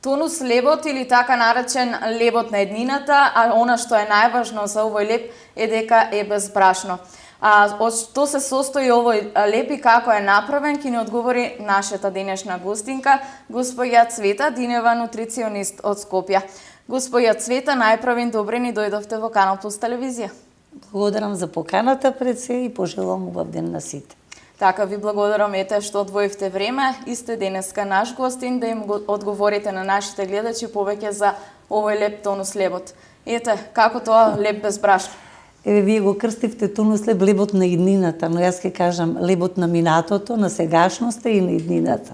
Тонус лебот или така наречен лебот на еднината, а она што е најважно за овој леб е дека е безбрашно. Од што се состои овој леб и како е направен, ќе ни одговори нашата денешна гостинка, господја Цвета Динева, нутриционист од Скопје. Господја Цвета, најправен добре ни дојдовте во Канал Плюс телевизија. Благодарам за поканата пред се и пожелувам убав ден на сите. Така, ви благодарам што одвоивте време и сте денеска наш гостин да им одговорите на нашите гледачи повеќе за овој леб тонус лебот. Како тоа леб без брашно? Вие го крстивте тонус леб, лебот на иднината, но јас ќе кажам лебот на минатото, на сегашноста и на иднината.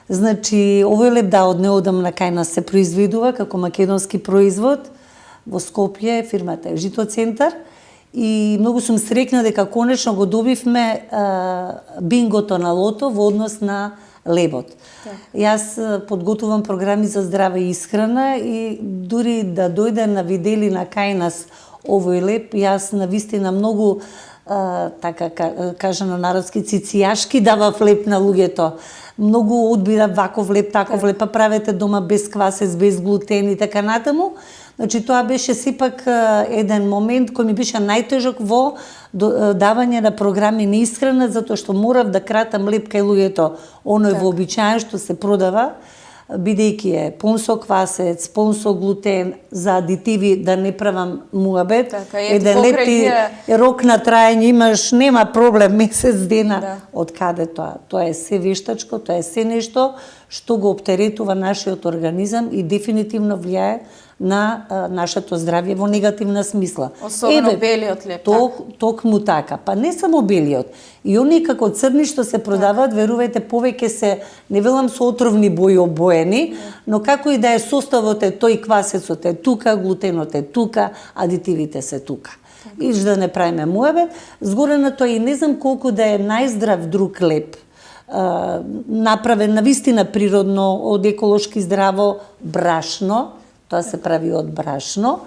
Значи, овој леб од неодамна кај нас се произведува како македонски производ во Скопје, фирмата е Житоцентар. И многу сум срекна дека конечно го добивме бингото на лото во однос на лебот. Јас подготувам програми за здраве и исхрана и дури да дојде на виделина кај нас овој леб, јас навистина многу така кажа на народски цицијашки давав леб на луѓето. Многу одбира ваков леб, таков леб, па правете дома без квасец, без глутен и така натаму. Значи, тоа беше сепак еден момент кој ми беше најтежок во давање на програми на исхрана, затоа што морав да кратам леб кај луѓето, оној вообичаен што се продава, бидејќи е пун со квасец, пун со глутен, за адитиви да не правам муабет. Еден леб ти рок на траење имаш, нема проблем, месец дена. Од каде тоа? Тоа е се вештачко, тоа е се нешто што го оптеретува нашиот организам и дефинитивно влијае на нашето здравје во негативна смисла. Особено белиот леб. Токму така. Па не само белиот. И оние како црни што се продаваат, верувајте, повеќе се, не велам со отровни бои обоени, но како и да е составот е тој, квасецот е тука, глутенот е тука, адитивите се тука. И да не правиме муабет, згоре на тоа и не знам колку да е најздрав друг леб, направен навистина природно, од еколошки здраво брашно, тоа се прави од брашно,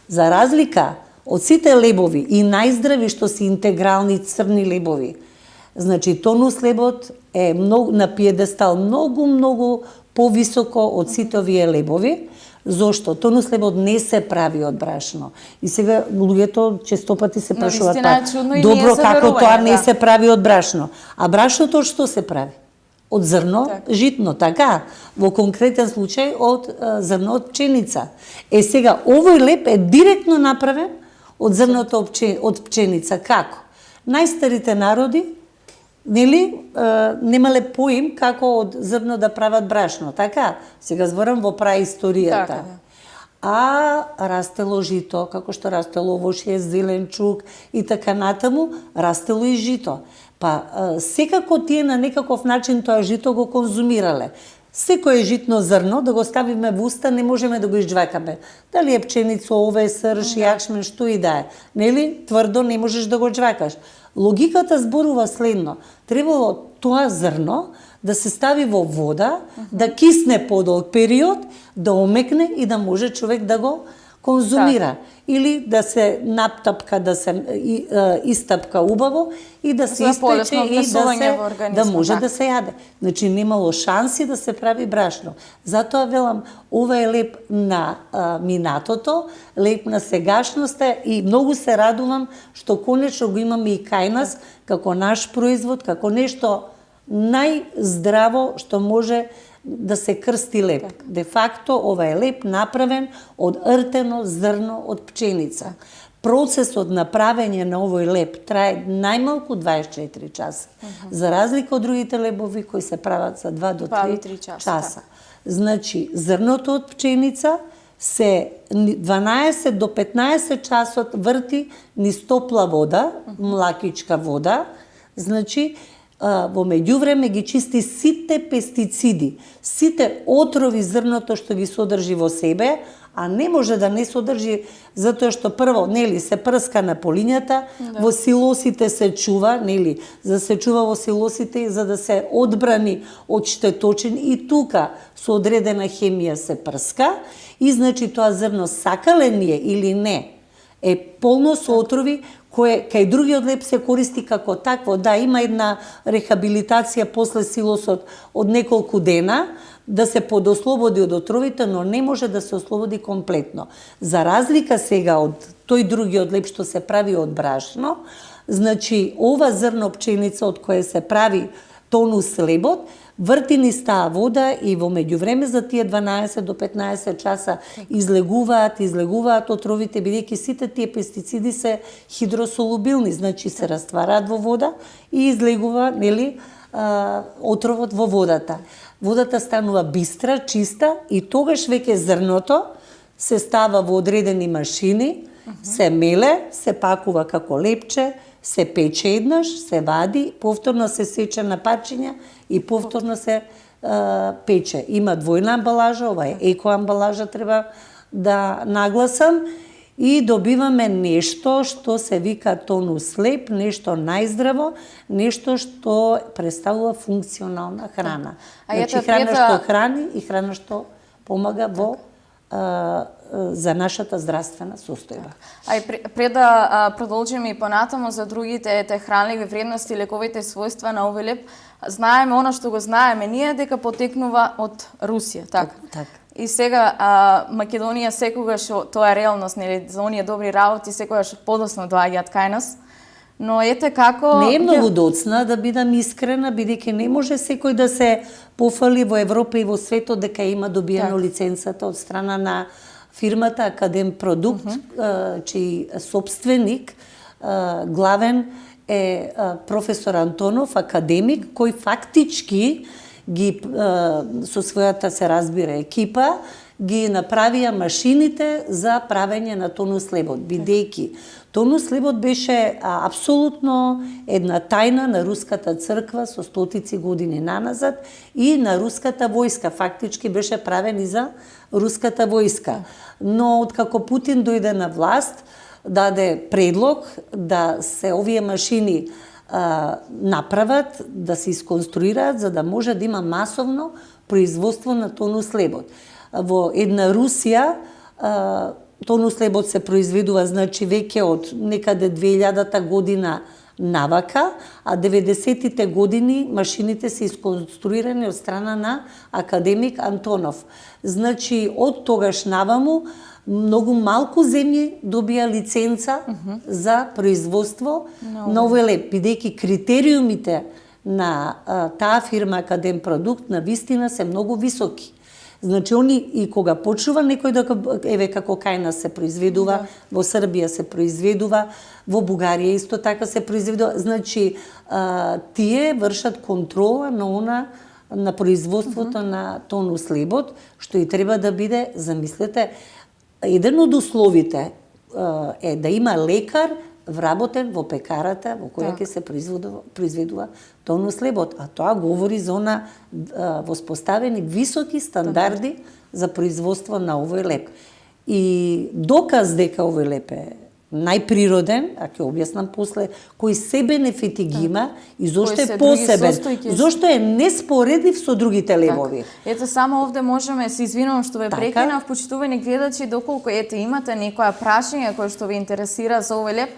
за разлика од сите лебови и најздрави што се интегрални црни лебови. Значи, тонус лебот е на пиедестал многу повисоко од сите овие лебови. Зошто? Тонус лебот не се прави од брашно. И сега луѓето честопати се прашуваат добро како тоа не се прави од брашно. А брашното од што се прави? Од зрно, житно, така, во конкретен случај од зрно од пченица. Сега, овој леб е директно направен од зрното од пченица. Како? Најстарите народи, нели, немале поим како од зрно да прават брашно, така? Сега зборам во праисторијата. А растело жито, како што растело овошје, зеленчук и така натаму, растело и жито. Па, секако тие на некаков начин тоа жито го конзумирале. Секој житно зрно, да го ставиме во уста, не можеме да го изџвакаме. Дали е пченица, ове, срж, јачмен, што и да е. Нели, тврдо не можеш да го џвакаш. Логиката зборува следно. Требало тоа зрно да се стави во вода, да кисне подолг период, да омекне и да може човек да го конзумира. Или да се наптапка, да се истапка убаво и да се испече и да може да се јаде. Значи, немало шанси да се прави брашно. Затоа велам, ова е леб на минатото, леб на сегашноста и многу се радувам што конечно го имаме и кај нас како наш производ, како нешто најздраво што може да се крсти леб. Де факто, ова е леб направен од ртено зрно од пченица. Процесот на правење на овој леб трае најмалку 24 часа. За разлика од другите лебови кои се прават за 2 до 3 часа. Значи, зрното од пченица се 12 до 15 часот врти низ топла вода, млакичка вода, значи, во меѓувреме ги чисти сите пестициди, сите отрови зрното што ги содржи во себе, а не може да не содржи затоа што прво, нели, се прска на полињата, во силосите се чува, нели, за да се чува во силосите за да се одбрани од штеточини и тука со одредена хемија се прска и значи тоа зрно сакале ние или не е полно со отрови кое кај другиот леп се користи како такво. Да, има една рехабилитација после силосот од неколку дена, да се подослободи од отровите, но не може да се ослободи комплетно. За разлика сега од тој другиот леп што се прави од брашно, значи ова зрно пченица од кое се прави тонус лебот, врти низ таа вода и во меѓувреме за тие 12 до 15 часа излегуваат отровите, бидејќи сите тие пестициди се хидросолубилни, значи се раствараат во вода и излегува, нели, отровот во водата. Водата станува бистра, чиста и тогаш веќе зрното се става во одредени машини, се меле, се пакува како лепче, се пече еднаш, се вади, повторно се сече на парчиња и повторно се пече. Има двојна амбалажа, ова е еко амбалажа, треба да нагласам, и добиваме нешто што се вика тонус леп, нешто најздраво, нешто што представува функционална храна. Значи храна што храни и храна што помага во за нашата здравствена состојба. Пред да продолжиме и понатаму за другите хранливи вредности, лековите својства на овој леп, знаеме она што го знаеме ние дека потекнува од Русија, така? Така. И сега Македонија секогаш, тоа е реалност, нели, за оние добри работи секогаш подоцна доаѓаат кај нас. Но ете како... Не е многу доцна, да бидам искрена, бидејќи не може секој да се пофали во Европа и во светот дека има добиено лиценцата од страна на фирмата Академ Продукт, чиј собственик, главен е професор Антонов, академик, кој фактички ги со својата, се разбира, екипа, ги направија машините за правење на тонус лебот, бидејќи тонус лебот беше апсолутно една тајна на руската црква со стотици години наназад и на руската војска, фактички беше правен и за руската војска. Но откако Путин дојде на власт, даде предлог да се овие машини направат, да се исконструираат, за да може да има масовно производство на тонус лебот. Во една Русија тонус лебот се произведува, значи, веќе од некаде 2000-та година навака, а 90-тите години машините се исконструирани од страна на академик Антонов. Значи, од тогаш наваму, многу малку земји добија лиценца за производство на овој леп, бидејќи критериумите на таа фирма Академ Продукт на вистина се многу високи. Значи, они и кога почува некој да, еве како кај нас се произведува, во Србија се произведува, во Бугарија исто така се произведува, значи, тие вршат контрола на производството на тонус лебот, што и треба да биде, замислете, еден од условите е да има лекар вработен во пекарата во која ќе се произведува тонус лебот, а тоа говори за воспоставени високи стандарди за производство на овој леп. И доказ дека овој леп е најприроден, а ќе објаснам после, кои се бенефити ги има и зошто е посебен, зошто е неспоредив со другите лебови. Ето, само овде можеме, се извинувам што ве прекинав, почитувани гледачи, доколку имате некоја прашање кој што ве интересира за овој леп,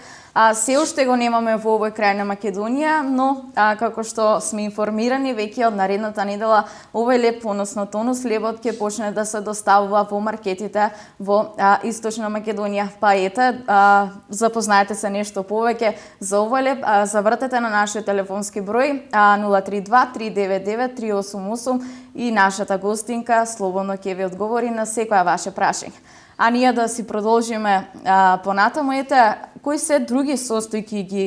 се уште го немаме во овој крај на Македонија, но како што сме информирани, веќе од наредната недела овој леп, односно тонус лебот, ќе почне да се доставува во маркетите во Источна Македонија. Па ете, запознаете се нешто повеќе за овој леп, завртете на нашиот телефонски број 032 399 388 и нашата гостинка слободно ќе ви одговори на секоја ваше прашање. А ние да си продолжиме понатаму, ете, кои се други состојки ги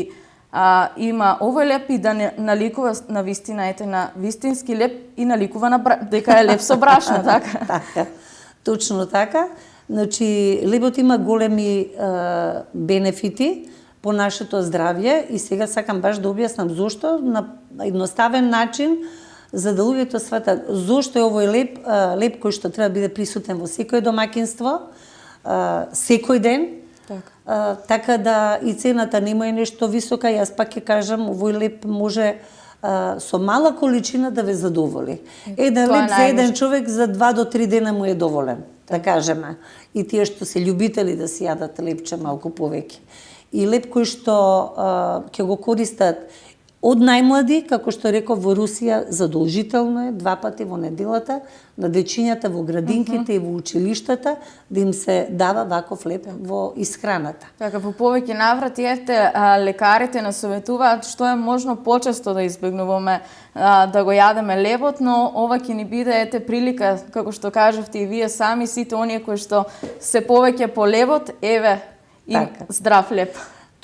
има овој леп и да не наликува на вистина, ете, на вистински леп и наликува на дека е леп со брашно, така? Така, точно така. Значи, лебот има големи бенефити по нашето здравје и сега сакам баш да објаснам зошто на едноставен начин, за да луѓето сватат зошто е овој леп кој што треба да биде присутен во секој домаќинство, секој ден, така да и цената нема е нешто висока. Јас пак ќе кажам, овој леп може со мала количина да ве задоволи. Еден леп за еден човек за 2 до 3 дена му е доволен. да кажеме. И тие што се љубители да си јадат лепче малку повеќе. И леп кој што ќе го користат од најмлади, како што реков, во Русија задолжително е 2 пати во неделата на дечињата во градинките и во училиштата да им се дава ваков леп во исхраната. Така, во повеќе наврати лекарите насоветуваат што е можно почесто да избегнуваме да го јадеме лебот, но ова ќе ни биде прилика, како што кажавте и вие сами, сите оние кои што се повеќе по лебот, еве им здрав леб.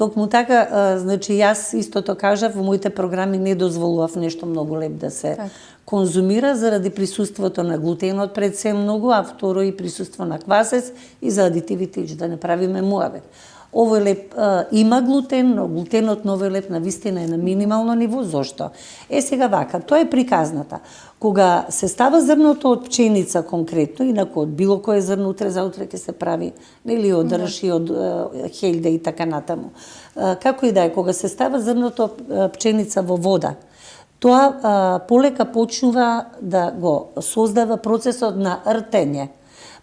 Токму така, значи јас истото кажав, во моите програми не дозволував нешто многу леп да се конзумира заради присуството на глутенот пред се многу, а второ и присуство на квасец и за адитивите, да не правиме муавет. Овој леп има глутен, но глутенот на овој леп навистина е на минимално ниво. Зошто? Сега вака, тоа е приказната. Кога се става зрното од пченица конкретно, инаку од било кое зрно утре заутре ќе се прави, нели од рж и од хелјда и така натаму. Како и да е, кога се става зрното пченица во вода, тоа полека почнува да го создава процесот на ртење.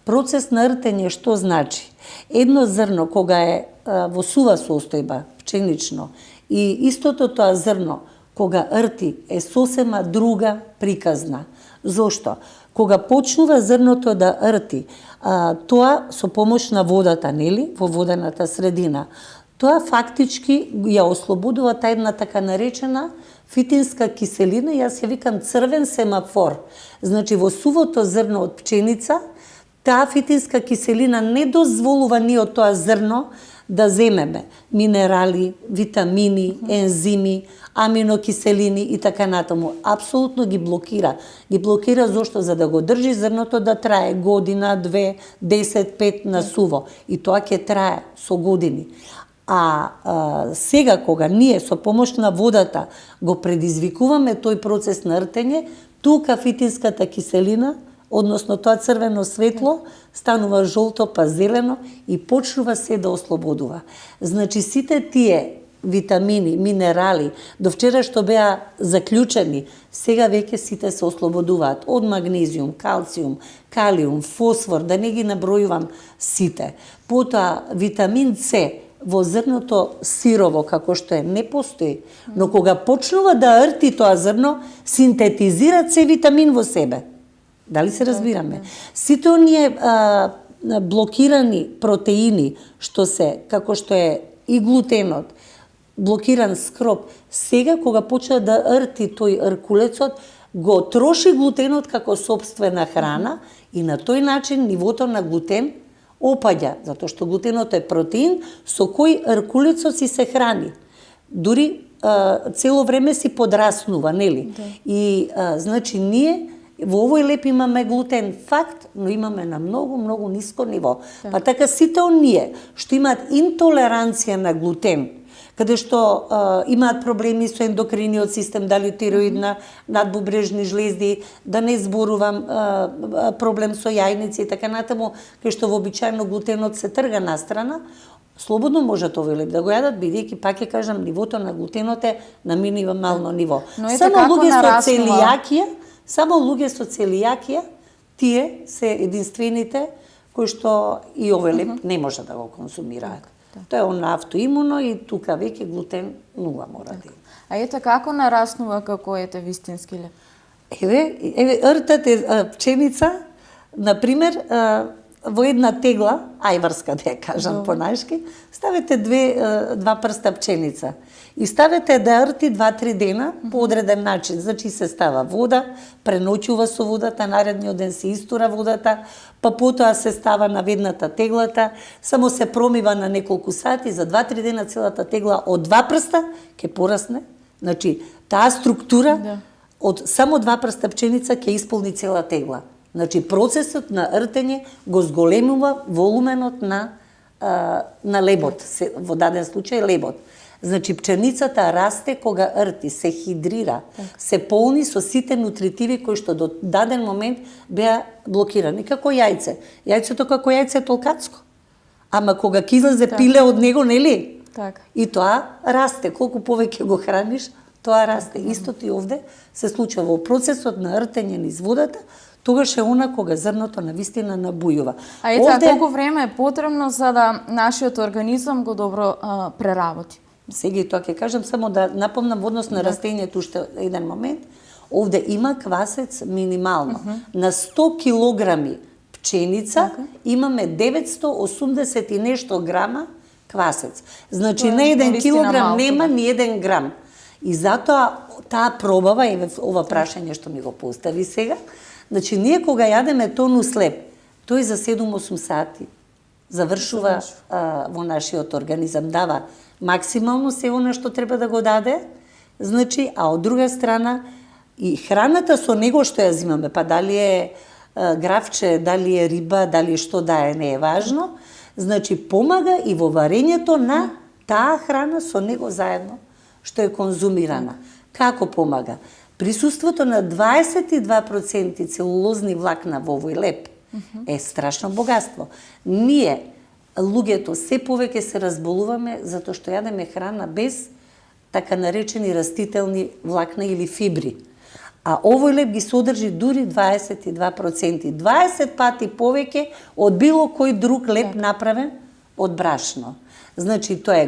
Процес на ртење што значи? Едно зрно кога е во сува состојба, пченично, и истото тоа зрно кога рти е сосема друга приказна. Зошто? Кога почнува зрното да рти, тоа со помош на водата, нели, во водената средина, тоа фактички ја ослободува таа една така наречена фитинска киселина, јас ја викам црвен семафор. Значи во сувото зрно од пченица, таа фитинска киселина не дозволува ние од тоа зрно да земеме минерали, витамини, ензими, аминокиселини и така натаму. Апсолутно ги блокира. Ги блокира зошто? За да го држи зрното да трае година, 2, 10, 5 на суво. И тоа ќе трае со години. Сега кога ние со помош на водата го предизвикуваме тој процес на ртење, тука фитинската киселина, односно тоа црвено светло, станува жолто па зелено и почнува се да ослободува. Значи сите тие витамини, минерали, до вчера што беа заклучени, сега веќе сите се ослободуваат од магнезиум, калциум, калиум, фосфор, да не ги набројувам сите. Потоа витамин С во зрното сирово, како што е, не постои, но кога почнува да рти тоа зрно, синтетизира се витамин во себе. Дали се разбираме? Сите оние блокирани протеини, што се, како што е и глутенот, блокиран скроп, сега кога почна да рти тој ркулецот, го троши глутенот како сопствена храна и на тој начин нивото на глутен опаѓа, затоа што глутенот е протеин со кој ркулецот си се храни. Дури цело време си подраснува, нели? И значи ние во овој леп имаме глутен факт, но имаме на многу ниско ниво. Па така сите оние што имаат интолеранција на глутен, каде што имаат проблеми со ендокриниот систем, дали тироидна, надбубрежни жлезди, да не зборувам проблем со јајници и така натаму, кај што вообичаено глутенот се трга настрана, слободно можат овој леп да го јадат, бидејќи пак ќе кажам нивото на глутенот е на минимално ниво. Само луѓе со целијакија, тие се единствените кои што и овој леп не може да го консумираат. Тоа е она автоимуно и тука веќе глутен нула мора да има. А ете како нараснува како вистински леп? Еве ртате пченица, например, во една тегла, ајварска да ја кажам понајшки, ставете два прста пченица и ставете да рти 2-3 дена по одреден начин. Значи се става вода, преноќува со водата, наредниот ден се истура водата, па потоа се става на ведната теглата, само се промива на неколку сати, за 2-3 дена целата тегла од 2 прста ќе порасне. Значи таа структура од само 2 прста пченица ќе исполни цела тегла. Значи процесот на ртење го зголемува волуменот на лебот, во даден случај лебот. Значи пченицата расте кога рти, се хидрира, се полни со сите нутритиви кои што до даден момент беа блокирани, како јајце. Јајцето како јајце е толкацко. Ама кога ќе излезе пиле од него, нели? И тоа расте, колку повеќе го храниш, тоа расте. Истото и овде се случува во процесот на ртење низ водата, тогаш е она кога зрното на вистина набујува. А ете, колку време е потребно за да нашиот организам го добро преработи? Сега и тоа ќе кажам, само да напомнам во однос на растението уште еден момент. Овде има квасец минимално. На 100 килограми пченица имаме 980 и нешто грама квасец. Значи на 1 килограм нема ни 1 грам. И затоа таа пробава, и ова прашање што ми го постави сега, значи ние кога јадеме тонус леб, тој за 7-8 сати завршува во нашиот организам, дава максимално се она што треба да го даде, значи, а од друга страна и храната со него што ја зимаме, па дали е гравче, дали е риба, дали што да е, не е важно, значи помага и во варењето на таа храна со него заедно што е конзумирана. Како помага? Присуството на 22% целулозни влакна во овој леб е страшно богатство. Ние, луѓето, се повеќе се разболуваме затоа што јадеме храна без така наречени растителни влакна или фибри. А овој леб ги содржи дури 22%. 20 пати повеќе од било кој друг леб направен од брашно. Значи, тоа е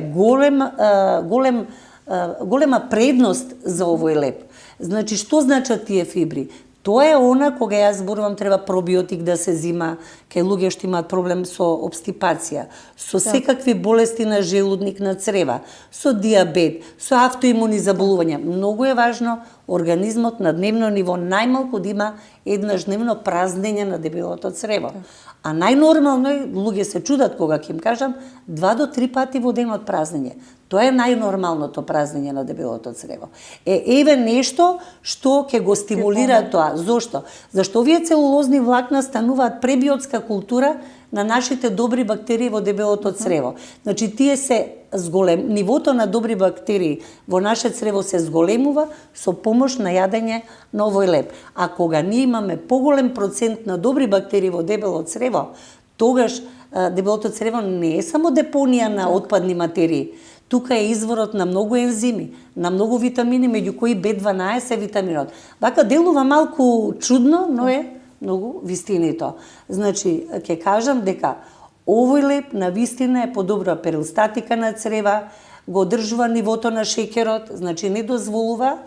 голема предност за овој леб. Значи, што значат тие фибри? Тоа е она кога јас зборувам треба пробиотик да се зима кај луѓе што имаат проблем со обстипација, со секакви болести на желудник, на црева, со диабет, со автоимуни заболувања. Многу е важно организмот на дневно ниво најмалку да има еднаш дневно празнење на дебелото црево. А најнормално е, луѓе се чудат кога ќе им кажам, 2 до 3 пати во денот празнење. Тоа е најнормалното празнење на дебелото црево. Еве нешто што ќе го стимулира тоа. Зошто? Зашто овие целулозни влакна стануваат пребиотска култура на нашите добри бактерии во дебелото црево. Значи тие се нивото на добри бактерии во наше црево се зголемува со помош на јадење на овој леб. А кога ние имаме поголем процент на добри бактерии во дебело црево, тогаш дебелото црево не е само депонија на отпадни материи. Тука е изворот на многу ензими, на многу витамини, меѓу кои B12 витаминот. Вака делува малку чудно, но е многу вистинито. Значи, ќе кажам дека овој леб на вистина е подобра перистатика на црева, го одржува нивото на шеќерот, значи не дозволува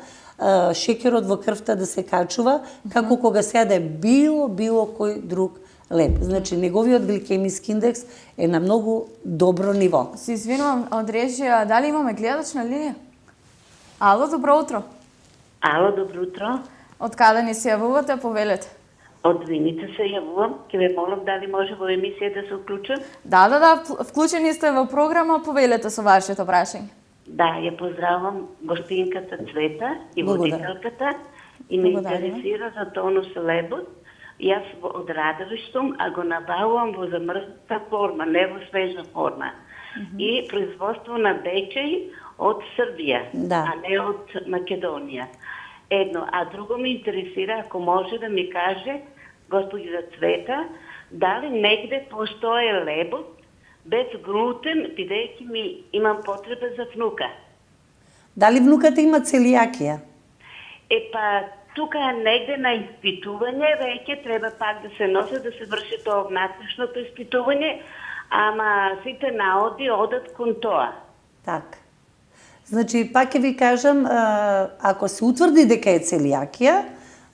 шеќерот во крвта да се качува, како кога се јаде било кој друг леб. Значи, неговиот гликемиски индекс е на многу добро ниво. Се извинувам од режија, дали имаме гледач на линија? Ало, добро утро. Ало, добро утро. Од каде ни се јавувате, повелете? Од Виница се јавувам. Ке ве молам дали може во емисија да се уклучам? Да, вклучени сте во програма, повелете со вашето прашање. Да, ја поздравам гостинката Цвета и водителката и ме интересира за тонус лебот. Јас од Радовиш сум, а го набавувам во замрзната форма, не во свежа форма. И производство на дечеј од Србија, а не од Македонија. Едно, а друго ме интересира, ако може да ми каже, господја Цвета, дали негде постоje лебот без глутен, бидејќи ми имам потреба за внука. Дали внуката има целијакија? Тука негде на испитување, веќе треба пак да се носи, да се врши тоа внатрешното испитување, ама сите наоди одат кон тоа. Така. Значи, пак ќе ви кажам, ако се утврди дека е целијакија,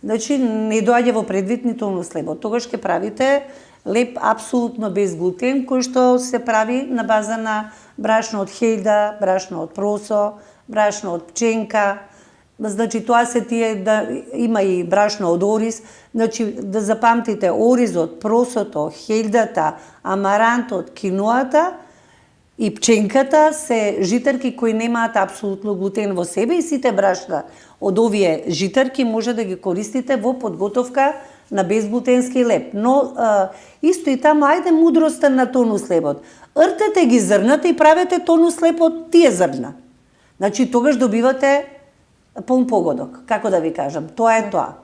значи не доаѓа во предвид ни тонус лебот. Тогаш ќе правите леб апсолутно без глутен, кој што се прави на база на брашно од хејда, брашно од просо, брашно од пченка. Значи, тоа се тие, да има и брашно од ориз. Значи, да запамтите, оризот, просото, хејдата, амарантот, киноата и пченката се житарки кои немаат апсолутно глутен во себе и сите брашна од овие житарки може да ги користите во подготовка на безглутенски леб. Но, исто и таму, ајде мудроста на тонус лебот. Ртете ги зрната и правете тонус леб од тие зрна. Значи, тогаш добивате полн погодок, како да ви кажам, тоа е тоа.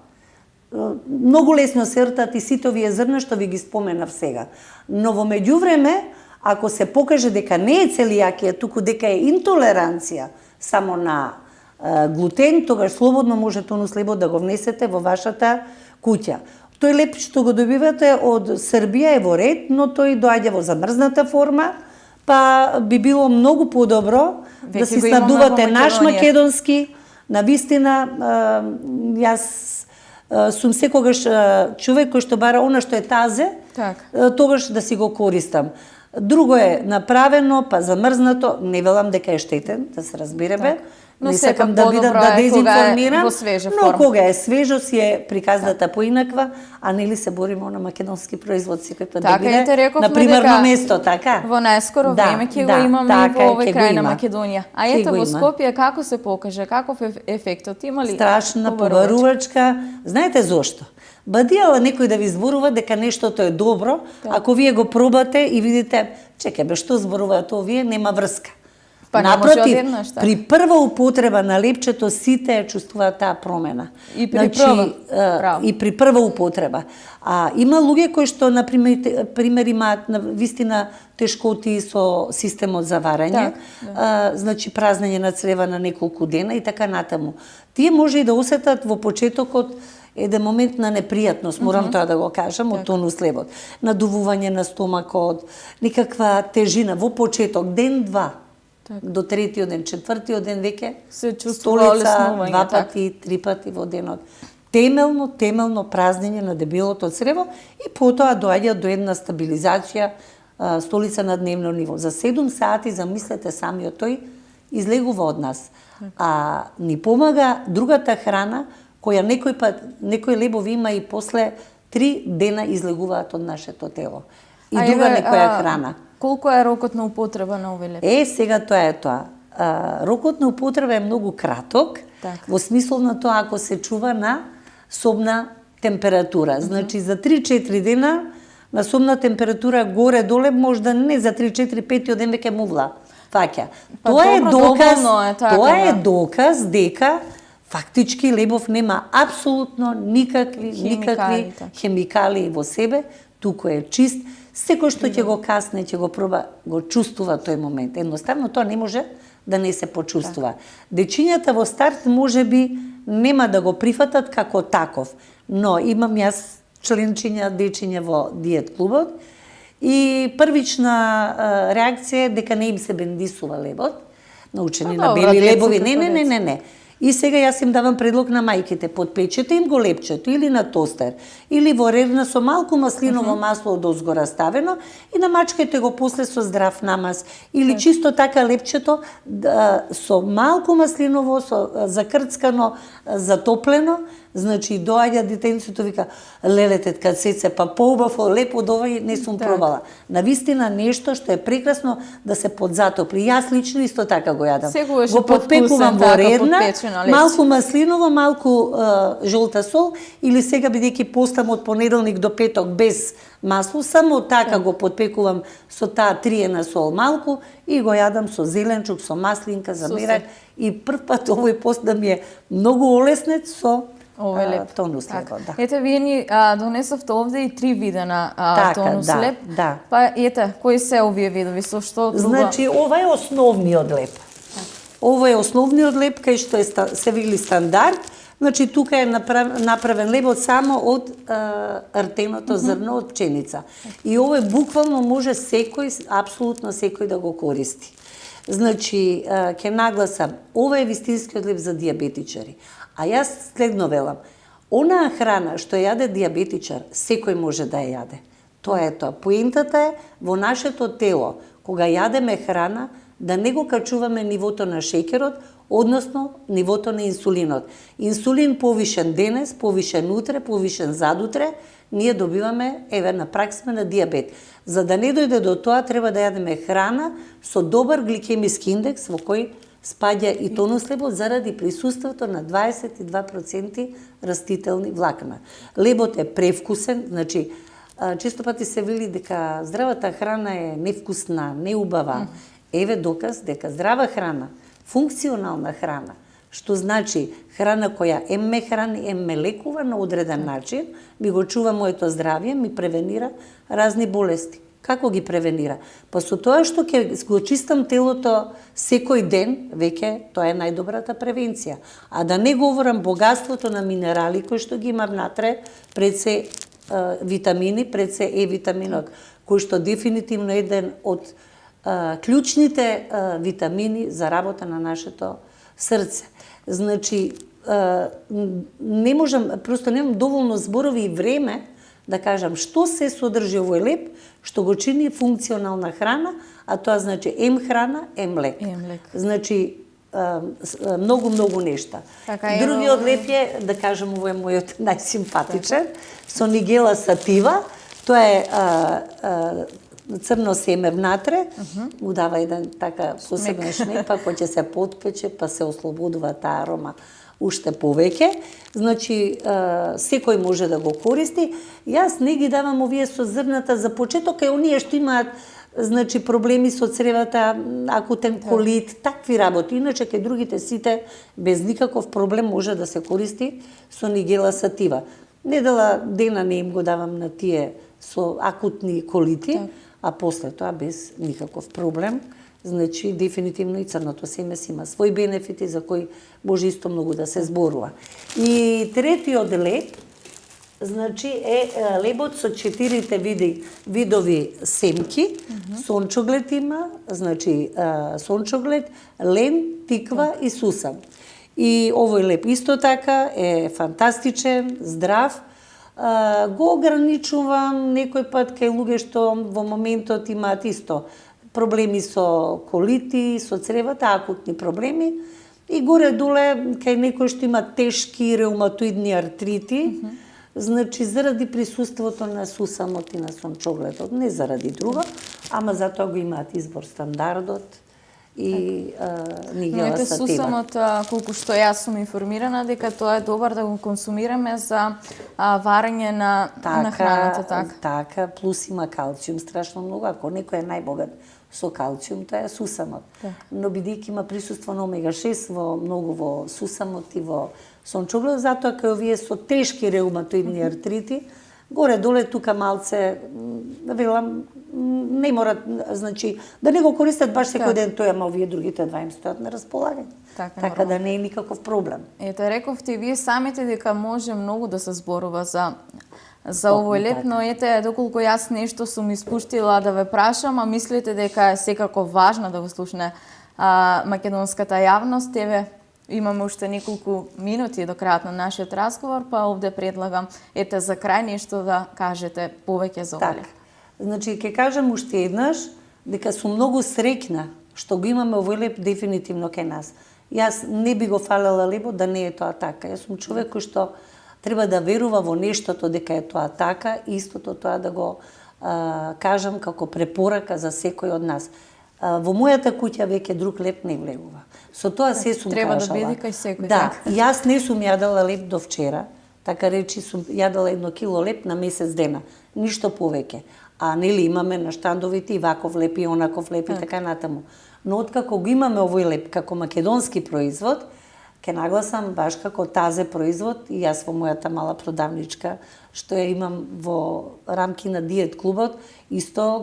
Многу лесно се ртат и сите овие зрна што ви ги споменав сега. Но во меѓувреме, ако се покаже дека не е целијакија, туку дека е интолеранција само на глутен, тогаш слободно може тонус лебот да го внесете во вашата куќа. Тој леп што го добивате од Србија е во ред, но тој доаѓа во замрзната форма, па би било многу подобро да Веќе си го имаме снадувате во наш Македонија. македонски. Навистина, јас сум секогаш човек кој што бара она што е тазе, тогаш да си го користам. Друго е направено, па замрзнато, не велам дека е штетен, да се разбереме. Но не сепак сакам да бидам подобро да е кога е дезинформирам, во свежа но форма. кога е свежо си е приказната поинаква, а нели се бориме на македонски производ секој пат да биде на примерно место, така? Во најскоро време ќе го имаме и во овој крај на Македонија. А ете во Скопје како се покаже, каков е ефектот, има ли? Страшна побарувачка. Знаете зошто? Бадијала некој да ви зборува дека нештото е добро, ако вие го пробате и видите, чекај бе, што зборуваат овие, нема врска. Па напротив, при прва употреба на лепчето сите ја чувствуваат таа промена. И при прва, и при прва употреба. А има луѓе кои што на пример имаат на вистина тешкоти со системот за варење, значи празнење на црева на неколку дена и така натаму. Тие може и да осетат во почетокот еден момент на непријатност, морам тоа да го кажам, од тонус лебот. Надувување на стомакот, никаква тежина во почеток, ден-два. До третиот ден, четвртиот ден веќе се чувствува олеснување, 2 пати, 3 пати во денот. Темелно празнење на дебелото црево и потоа доаѓа до една стабилизација, столица на дневно ниво. За 7 сати, замислете самиот тој, излегува од нас. А ни помага другата храна, која некој пат, некој лебови има и после 3 дена излегуваат од нашето тело. И друга некоја храна. Колку е рокот на употреба на овој леп? Сега тоа е тоа. Рокот на употреба е многу краток, во смисол на тоа ако се чува на собна температура. Значи за 3-4 дена на собна температура горе-доле, можда не за 3-4-5 ден веќе мувла фаќа. Тоа е доказ дека фактички лебов нема апсолутно никакви хемикали во себе, туку е чист. Секој што ќе го касне, ќе го проба, го чувствува тој момент. Едноставно тоа не може да не се почувствува. Дечињата во старт може би нема да го прифатат како таков, но имам јас членчиња, дечиња во диет клубот и првична реакција е дека не им се бендисува лебот, научени на бели лебови. Не. И сега јас им давам предлог на мајките, подпечете им го лепчето или на тостер, или во рерна со малку маслиново масло од озгора ставено и намачкајте го после со здрав намаз. Или чисто така лепчето со малку маслиново, со закрцкано, затоплено, значи доаѓа детенцето вика, леле тетка Цеце, па поубав леп од овој не сум пробала. Навистина нешто што е прекрасно да се подзатопли. Јас лично исто така го јадам. Го подпекувам во редна, малку маслиново, малку жолта сол, или сега бидејќи постам од понеделник до петок без масло, само така го подпекувам со таа триена сол малку и го јадам со зеленчук, со маслинка, за мерак. И прв пат овој пост да ми е многу олеснет со тонус лебот. Ете, вие ни донесовте овде и 3 вида на тонус леб. Па ете, кои се овие видови, со што друго? Значи, ова е основниот леб. Ова е основниот леб кај што се вели стандард. Значи, тука е направен лебот само од ртеното зрно од пченица. И овој буквално може секој, апсолутно секој да го користи. Значи, ќе нагласам, ова е вистинскиот леб за диабетичари. А јас следно велам, онаа храна што јаде диабетичар, секој може да ја јаде. Тоа е тоа. Поентата е во нашето тело, кога јадеме храна, да не го качуваме нивото на шеќерот, односно нивото на инсулинот. Инсулин повишен денес, повишен утре, повишен задутре, ние добиваме, на прак сме на диабет. За да не дојде до тоа, треба да јадеме храна со добар гликемиски индекс, во кој спаѓа и тонус лебот заради присуството на 22% растителни влакна. Лебот е превкусен, значи, често пати се вели дека здравата храна е невкусна, неубава. Еве доказ дека здрава храна, функционална храна, што значи храна која ме храни, ме лекува на одреден начин, ми го чува моето здравје, ми превенира разни болести. Како ги превенира? Па со тоа што ќе го чистам телото секој ден, веќе тоа е најдобрата превенција. А да не говорам богатството на минерали кои што ги има внатре, пред се витамини, пред се Е витаминот, кој што дефинитивно е еден од клучните витамини за работа на нашето срце. Значи, не можам, просто немам доволно зборови и време да кажам што се содржи овој леп, што го чини функционална храна, а тоа значи ем храна, ем лек. Значи, многу нешта. Другиот леп е, да кажем, овој е мојот најсимпатичен, со нигела сатива, тоа е црно семе внатре, му дава еден така посебен шмек, па кој ќе се потпече, па се ослободува таа арома уште повеќе. Значи, секој може да го користи. Јас не ги давам овие со зрната за почеток, е оние што имаат значи проблеми со цревата, акутен колит, такви работи. Иначе кај другите сите без никаков проблем може да се користи со нигела сатива. Недела дена не им го давам на тие со акутни колити, а после тоа без никаков проблем. Значи, дефинитивно и црното семе си има своји бенефити за кои може исто многу да се зборува. И третиот леп, значи, е лебот со 4 видови семки. Сончоглед има, значи, сончоглед, лен, тиква и сусам. И овој леп исто така е фантастичен, здрав. Го ограничувам некој пат кај луѓе што во моментот имаат исто проблеми со колити, со цревата, акутни проблеми. И горе-доле, кај некој што има тешки реуматоидни артрити, значи заради присуството на сусамот и на сончогледот, не заради друго, ама затоа го имаат избор стандардот и нигела сатива. Сусамот, колку што јас сум информирана, дека тоа е добар да го консумираме за варење на храната, така. Така, плюс има калциум страшно многу, ако некој е најбогат со калциум, тоа е сусамот. Но бидејќи има присуство на омега-6 многу во сусамот и во сончоглед, затоа кај овие со тешки реуматоидни артрити, горе-доле тука малце, велам, не мора, значи, да не го користат баш секој ден тој, ама овие другите два им стојат на располагање. Така да не е никаков проблем. Ете, рековте и вие самите дека може многу да се зборува за овој леп, но ете, доколку јас нешто сум испуштила да ве прашам, а мислите дека е секако важно да го слушне македонската јавност, еве, имаме уште неколку минути до крајот на нашиот разговор, па овде предлагам, ете, за крај нешто да кажете повеќе за овој леп. Значи, ќе кажам уште еднаш дека сум многу среќна што го имаме овој леп дефинитивно кај нас. Јас не би го фалела лепот да не е тоа така. Јас сум човек кој што треба да верува во нештото дека е тоа така и истото тоа да го кажам како препорака за секој од нас. Во мојата куќа веќе друг леп не влегува. Со тоа се сум треба кажала. Треба да биде кај секој. Да, јас не сум јадала леп до вчера, така речи сум јадала 1 кило леп на месец дена, ништо повеќе. А нели имаме на штандовите и ваков леп и онаков леп и така натаму. Но откако го имаме овој леп како македонски производ, ке нагласам баш како тазе производ и јас во мојата мала продавничка што ја имам во рамки на диет клубот, исто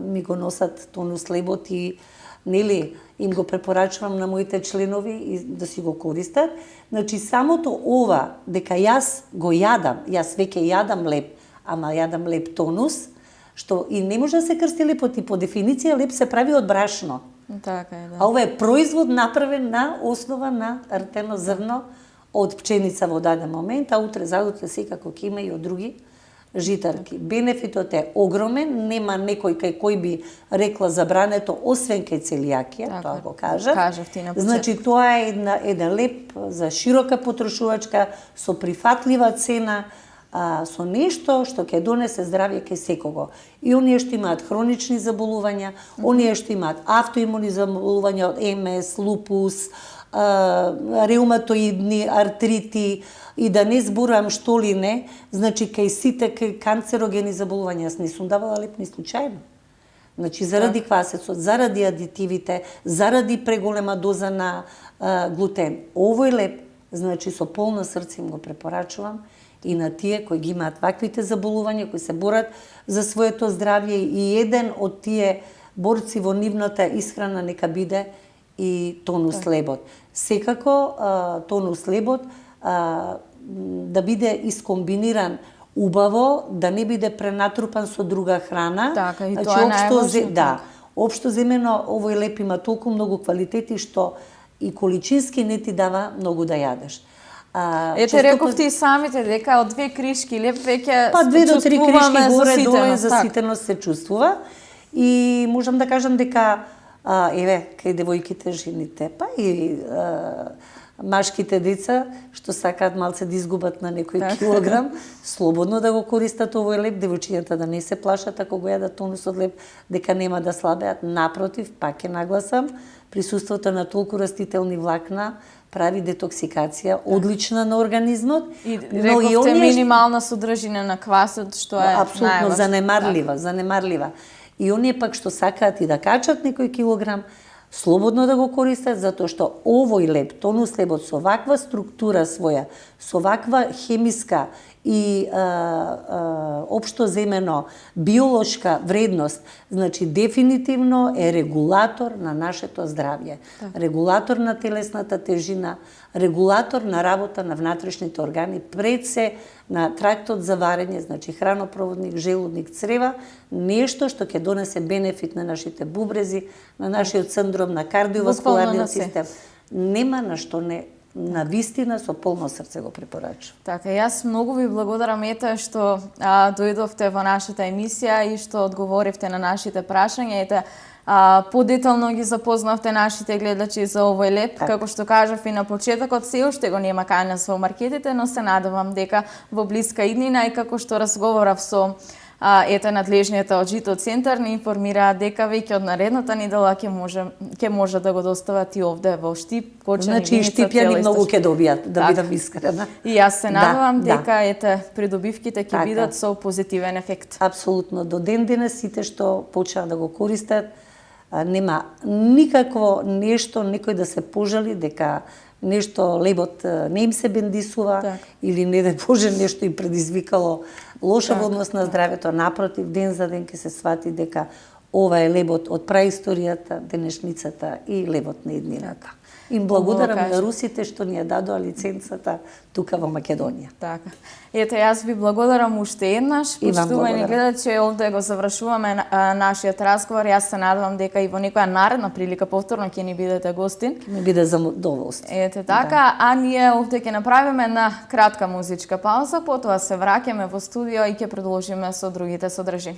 ми го носат тонус лебот и нели им го препорачувам на моите членови и да си го користат. Значи самото ова дека јас го јадам, јас веќе јадам леп, ама јадам леп тонус, што и не може да се крсти лепот и по дефиниција леп се прави од брашно. Така е, да. А ова е производ направен на основа на ртено зрно од пченица во даден момент, а утре задутре секако ќе има и од други житарки. Бенефитот е огромен, нема некој кај кој би рекла забрането, освен кај целијакија, тоа го кажав. Кажавте на почеток. Значи тоа е еден леп за широка потрошувачка, со прифатлива цена, со нешто што ќе донесе здравје кај секого. И оние што имаат хронични заболувања, оние што имаат автоимуни заболувања од МС, лупус, реуматоидни артрити и да не зборувам што ли не, значи кај сите кај канцерогени заболувања, јас не сум давала леп ни случајно. Значи заради квасецот, заради адитивите, заради преголема доза на глутен. Овој леп, значи со полно срце им го препорачувам и на тие кои ги имаат ваквите заболувања, кои се борат за своето здравје и еден од тие борци во нивната исхрана нека биде и тонус лебот. Секако тонус лебот да биде искомбиниран убаво да не биде пренатрупан со друга храна. Така, и тоа е најважно, Да, општо земено овој леп има толку многу квалитети што и количински не ти дава многу да јадеш. Ете, рековте и самите дека од 2 кришки леп веќе па 2 до 3 кришки горе доле заситеност заситеност се чувствува и можам да кажам дека еве кај девојките, жените, па и машките деца што сакаат малце да изгубат на некој килограм, слободно да го користат овој леп, девојчињата да не се плашат ако го јадат тонусот леп дека нема да слабеат, напротив, пак ќе нагласам, присуството на толку растителни влакна прави детоксикација одлична на организмот, и рековте минимална содржина на квасот што е апсолутно занемарлива. И оние пак што сакаат и да качат некој килограм, слободно да го користат, затоа што овој леп, тонус лебот со ваква структура своја, со ваква хемиска и општо земено биолошка вредност, значи дефинитивно е регулатор на нашето здравје, регулатор на телесната тежина, регулатор на работа на внатрешните органи, пред се на трактот за варење, значи хранопроводник, желудник, црева, нешто што ќе донесе бенефит на нашите бубрези, на нашиот синдром, на кардиоваскуларниот систем. Нема на што не, на вистина со полно срце го препорачувам. Така, јас многу ви благодарам ете што дојдовте во нашата емисија и што одговоривте на нашите прашања. Ете, подетално ги запознавте нашите гледачи за овој леп. Како што кажав и на почетокот, се уште го нема кај нас во маркетите, но се надевам дека во блиска иднина и како што разговарав со надлежниот од Жито центар ни информираа дека веќе од наредната недела ќе може да го достават и овде во Штип, Кочани, значи, Виница, штипјани многу ќе добијат, да бидам искрена. И јас се надевам дека придобивките ќе бидат со позитивен ефект. Апсолутно, до ден денес сите што почнаа да го користат, нема никакво нешто некој да се пожали дека нешто лебот не им се бендисува или не да Боже нешто им предизвикало лоша однос на здравето, напротив, ден за ден ќе се свати дека ова е лебот од праисторијата, денешницата и лебот на иднината. Им благодарам на русите што ни ја дадоа лиценцата тука во Македонија. Така. Ете, јас ви благодарам уште еднаш. Почитувани гледачи, овде го завршуваме нашиот разговор. Јас се надевам дека и во некоја наредна прилика повторно ќе ни бидете гостин. Ќе ми биде задоволство. Ете така, а ние овде ќе направиме една кратка музичка пауза, потоа се враќаме во студио и ќе продолжиме со другите содржини.